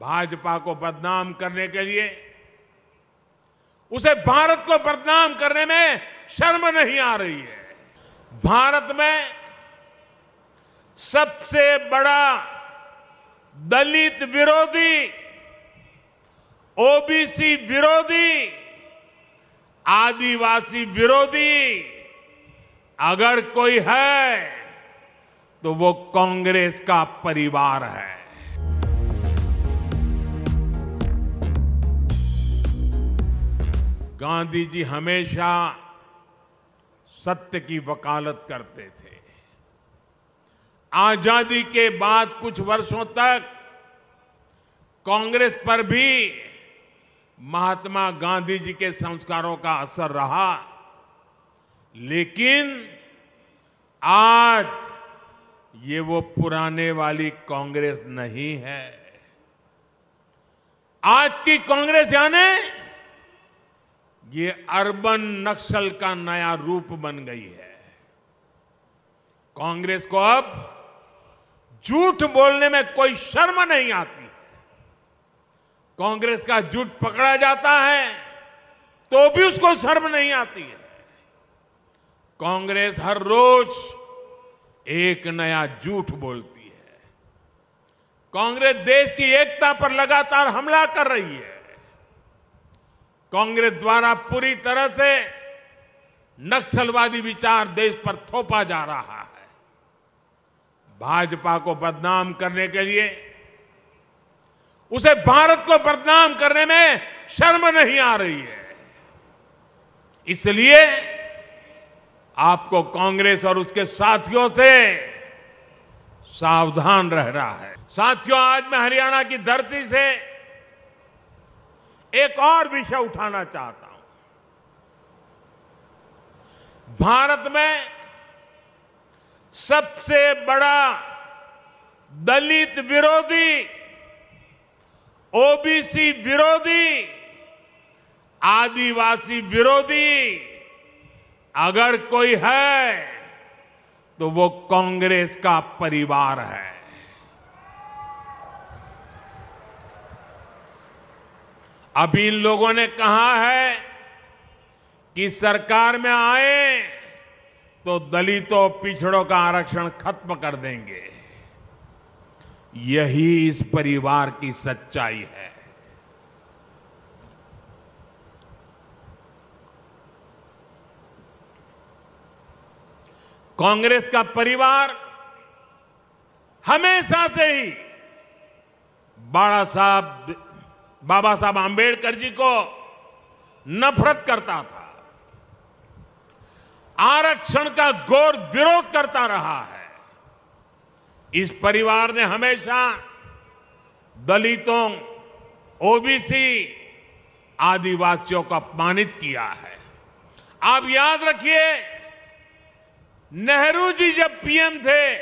भाजपा को बदनाम करने के लिए, उसे भारत को बदनाम करने में शर्म नहीं आ रही है। भारत में सबसे बड़ा दलित विरोधी, ओबीसी विरोधी, आदिवासी विरोधी अगर कोई है तो वो कांग्रेस का परिवार है। गांधी जी हमेशा सत्य की वकालत करते थे। आजादी के बाद कुछ वर्षों तक कांग्रेस पर भी महात्मा गांधी जी के संस्कारों का असर रहा, लेकिन आज ये वो पुराने वाली कांग्रेस नहीं है। आज की कांग्रेस यानी ये अर्बन नक्सल का नया रूप बन गई है। कांग्रेस को अब झूठ बोलने में कोई शर्म नहीं आती। कांग्रेस का झूठ पकड़ा जाता है तो भी उसको शर्म नहीं आती है। कांग्रेस हर रोज एक नया झूठ बोलती है। कांग्रेस देश की एकता पर लगातार हमला कर रही है। कांग्रेस द्वारा पूरी तरह से नक्सलवादी विचार देश पर थोपा जा रहा है। भाजपा को बदनाम करने के लिए, उसे भारत को बदनाम करने में शर्म नहीं आ रही है। इसलिए आपको कांग्रेस और उसके साथियों से सावधान रहना है। साथियों, आज मैं हरियाणा की धरती से एक और विषय उठाना चाहता हूं। भारत में सबसे बड़ा दलित विरोधी, ओबीसी विरोधी, आदिवासी विरोधी अगर कोई है तो वो कांग्रेस का परिवार है। अभी इन लोगों ने कहा है कि सरकार में आए तो दलितों, पिछड़ों का आरक्षण खत्म कर देंगे। यही इस परिवार की सच्चाई है। कांग्रेस का परिवार हमेशा से ही बाबा साहब आंबेडकर जी को नफरत करता था, आरक्षण का घोर विरोध करता रहा है। इस परिवार ने हमेशा दलितों, ओबीसी, आदिवासियों को अपमानित किया है। आप याद रखिए, नेहरू जी जब पीएम थे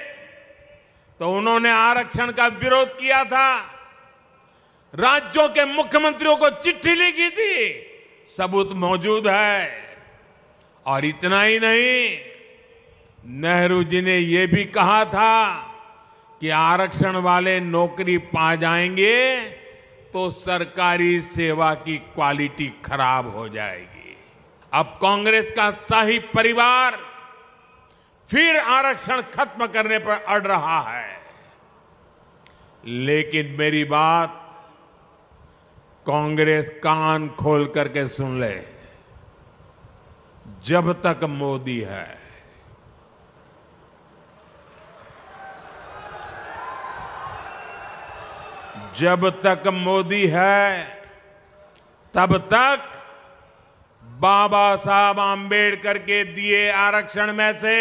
तो उन्होंने आरक्षण का विरोध किया था। राज्यों के मुख्यमंत्रियों को चिट्ठी लिखी थी, सबूत मौजूद है। और इतना ही नहीं, नेहरू जी ने यह भी कहा था कि आरक्षण वाले नौकरी पा जाएंगे तो सरकारी सेवा की क्वालिटी खराब हो जाएगी। अब कांग्रेस का शाही परिवार फिर आरक्षण खत्म करने पर अड़ रहा है। लेकिन मेरी बात कांग्रेस कान खोल करके सुन ले, जब तक मोदी है, जब तक मोदी है, तब तक बाबा साहब आंबेडकर के दिए आरक्षण में से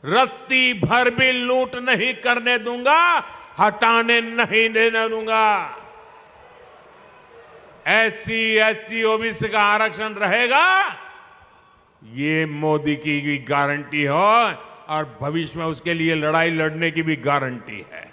रत्ती भर भी लूट नहीं करने दूंगा, हटाने नहीं देने दूंगा। SC, ST, ओबीसी का आरक्षण रहेगा, ये मोदी की भी गारंटी हो और भविष्य में उसके लिए लड़ाई लड़ने की भी गारंटी है।